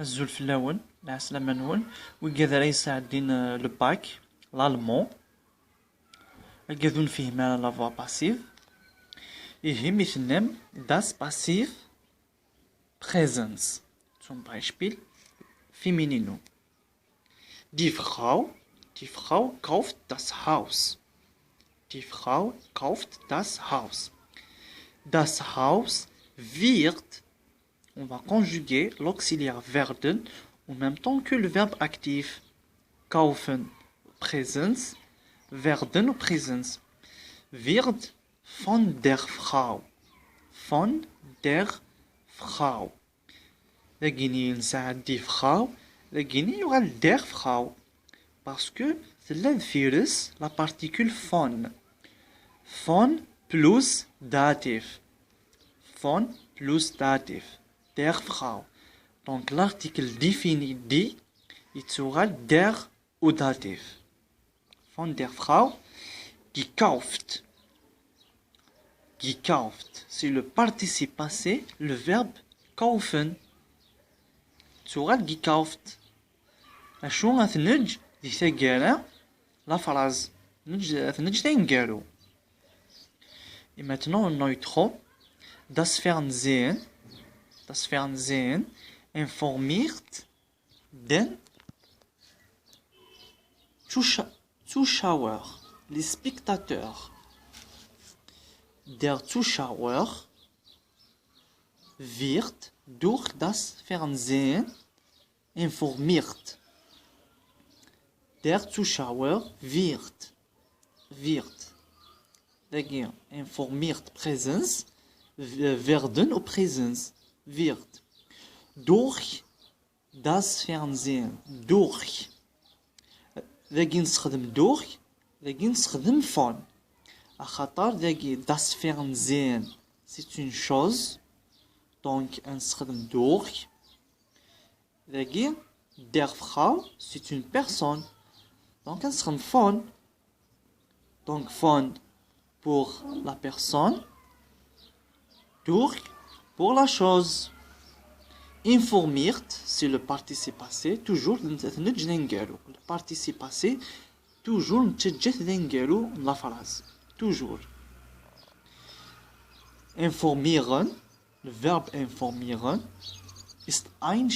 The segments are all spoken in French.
الزول في اللاون العسلامة نون وكذا رئيس عدين لو باك l'allemand الكذون فيه مالا لافوا باسيف يهم يتنم das passiv Präsens zum Beispiel Feminino die Frau kauft das Haus. Die Frau kauft das Haus. Das Haus wird, on va conjuguer l'auxiliaire werden en même temps que le verbe actif. Kaufen, Präsens, werden ou Präsens. Wird von der Frau. Von der Frau. لكن نساعد die Frau لكن يغال der Frau. Parce que c'est virus la particule von. Von plus datif. Von plus datif. Der Frau. Donc l'article défini die, il sera der ou datif. Von der Frau, gekauft. Gekauft. C'est le participe passé, le verbe kaufen. sera gekauft. أشو غتنج دي ثقالة لا فراز نج تنقالو. Et maintenant on neutre das Fernsehen informiert den Zuschauer, les spectateurs. Der Zuschauer wird durch das Fernsehen informiert. Der Zuschauer wird dagegen informiert Präsens werden ou Präsens wird durch das Fernsehen durch dagegen نستخدم durch dagegen نستخدم von خاطر دagegen das Fernsehen c'est une chose donc نستخدم durch dagegen der Frau c'est une personne donc نستخدم von donc von pour la personne durch pour la chose. Informiert, c'est le participe passé, toujours le participe passé, toujours la phrase, toujours. Informieren, le verbe informieren, ist ein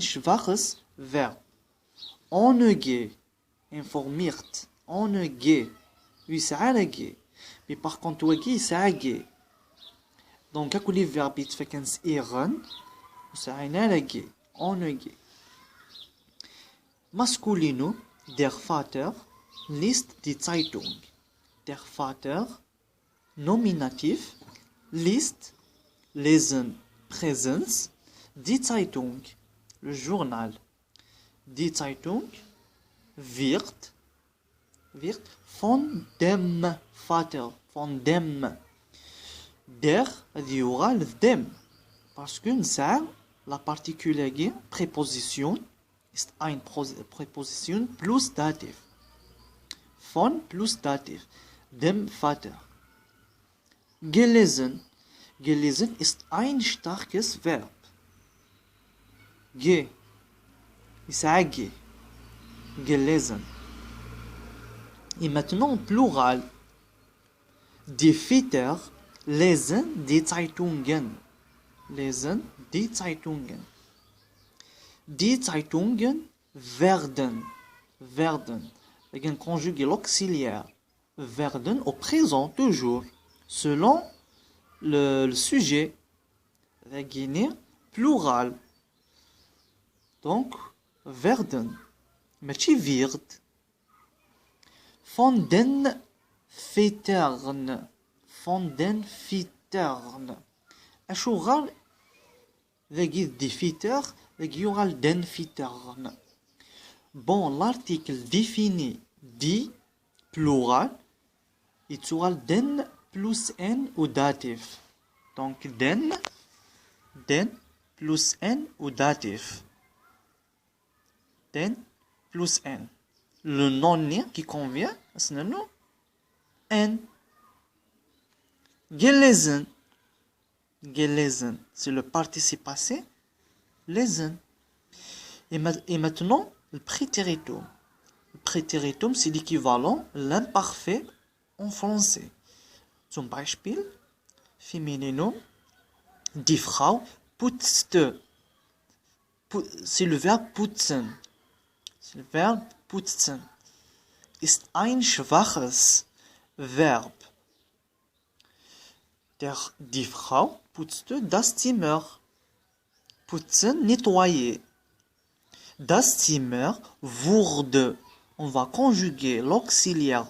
schwaches Verb. Onege, informiert, onege, يسعى mais par contre وكي يسعى donc كل الفيرب يتفكنس إيرن وسعينا لكي أونجي masculino der Vater liest die Zeitung. Der Vater nominativ liest lesen Präsens die Zeitung le journal. Die Zeitung wird von dem Vater, von dem. Der, il y aura le dem. Parce que ça, la particule préposition, ist eine Präposition plus dativ. Von plus dativ. Dem Vater. Gelesen. Gelesen ist ein starkes Verb. Gelesen. Et maintenant, plural. Die Väter lesen die Zeitungen. Lesen die Zeitungen. Die Zeitungen werden. Avec conjugué l'auxiliaire. Werden au présent toujours. Selon le sujet. Avec plural. Donc, werden. Machi wird. Von den Vätern. Von den Vätern. أشو غال ذاكي دي فيتر ذاكي يغال den Vätern. Bon, l'article défini dit plural يتغال den plus n ou datif. Donc den plus n ou datif. Den plus n. Le nom qui convient, c'est le nom n. Gelesen, c'est le participe passé lesen. Et maintenant, le préteritum. Le préteritum, c'est l'équivalent, l'imparfait en français. Zum Beispiel, Femininum, die Frau putzte. C'est le verbe putzen. C'est le verbe putzen. Ist ein schwaches Verb. Die Frau putzte das Zimmer. Putzen, nettoyer. Das Zimmer wurde. On va conjuguer l'auxiliaire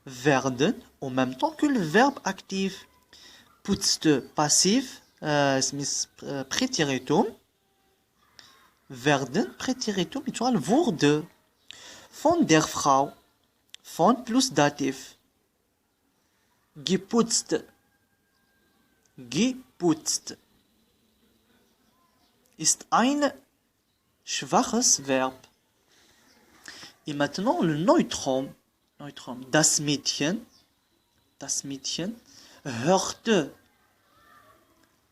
werden en même temps que le verbe actif. Putzte, passif, préteritum. Werden, préteritum, étoile, wurde. Von der Frau. Von plus datif. Geputzt. Geputzt. Ist ein schwaches Verb. Et maintenant le Neutrum. Das Mädchen hörte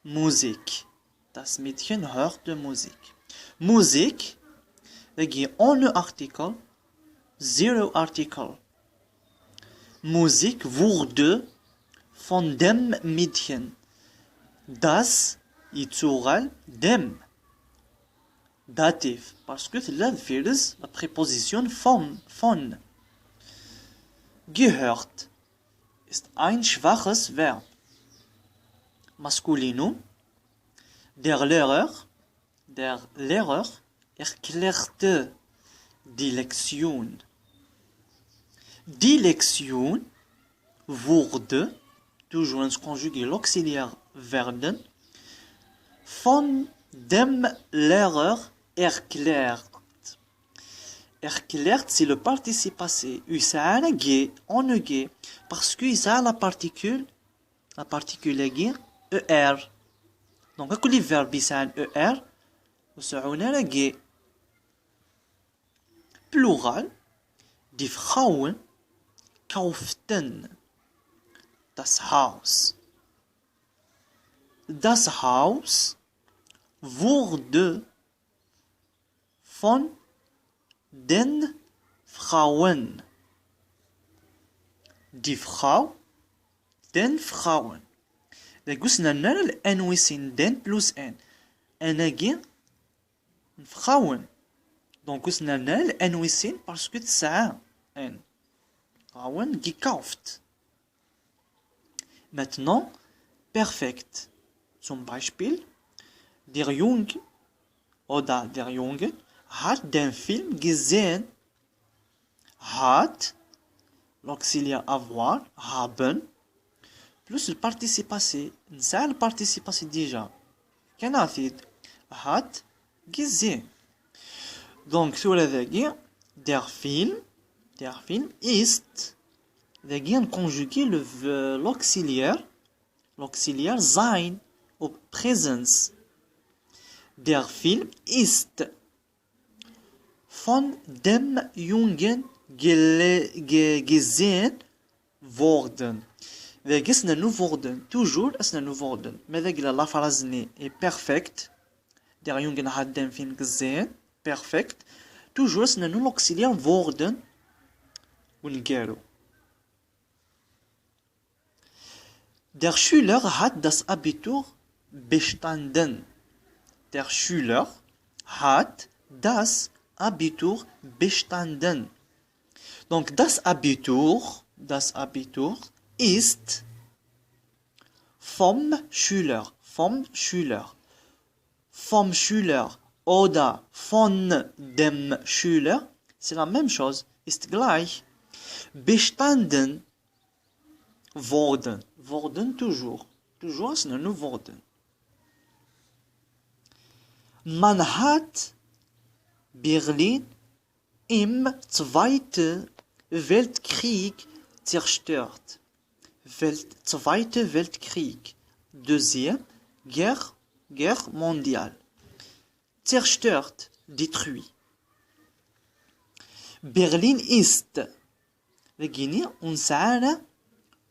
Musik. Das Mädchen hörte Musik. Musik, ohne Artikel, zero Artikel. Musik wurde von dem Mädchen. Das يتوغل dem. Datif. Parce que là, la préposition von. Gehört ist ein schwaches Verb. Maskulinum. Der Lehrer erklärte die Lektion. Die Lektion wurde, toujours on conjugue l'auxiliaire werden, von dem Lehrer erklärt. Erklärt, c'est le participe passé. يسعى ج, on ج, parce que يسعى la particule ج, er. Donc, كل verbe يسعى er, وسعونا ج. Plural, die Frauen kauften das Haus. Das Haus wurde von den Frauen. Die Frau, den Frauen. Da قلنا لنا الأنوسين den plus n. أنا جي Frauen. Donc قلنا لنا الأنوسين parce que تسعى n. Frauen gekauft. Maintenant, perfekt. Zum Beispiel, der Junge oder der Junge hat den Film gesehen. Hat, l'auxiliaire avoir, haben, plus le participe passé. نسأل le participe passé déjà. كنافيد hat gesehen. Donc, sur la ذاكي, der Film ist, ذاكي conjuguer l'auxiliaire sein, au Präsens. Der Film ist von dem Jungen gesehen worden. ذاك اسنا نو worden. Toujours اسنا نو worden. ماذا قال لا فرازني est perfect. Der Jungen hat den Film gesehen. Perfect. Toujours اسنا نو l'auxiliaire worden. ونقالو. Der Schüler hat das Abitur bestanden. Der Schüler hat das Abitur bestanden. Donc das Abitur ist vom Schüler oder von dem Schüler, c'est la même chose, ist gleich. Bestanden worden toujours ist nur worden. Man hat Berlin im Zweiten Weltkrieg zerstört. Zweiter Weltkrieg. Deuxième Guerre mondiale. Zerstört, détruit. Berlin ist. On s'arrête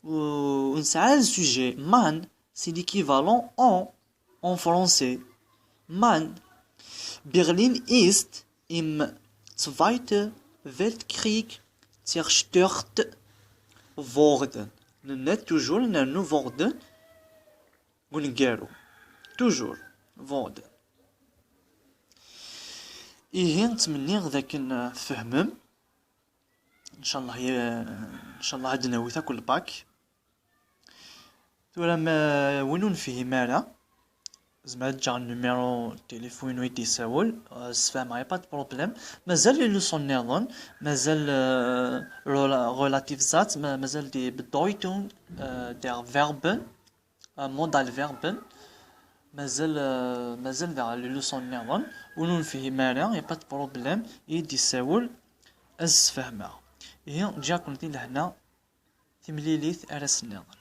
le sujet. Man, c'est l'équivalent en français. Man, Berlin ist im Zweiten Weltkrieg zerstört worden. Net toujours نرنو worden ونقالو toujours worden. إيه نتمنى ذاك نفهمم ان شاء الله هاد ناويتا كل باك تورا ما وينو نفهم مالا زعما جا النيميرو تليفون ويدي ساول سفهم معايا با بروبليم مازال لي لوسون نظن مازال ريلاتيف زات مازال دي بدويتون دير فيربن مودال فيربن مازال دير لي لوسون نظن وينو نفهم مالا يا با بروبليم يدي ساول از فهمها هي جا كنتي لهنا تمليليت أرس النظر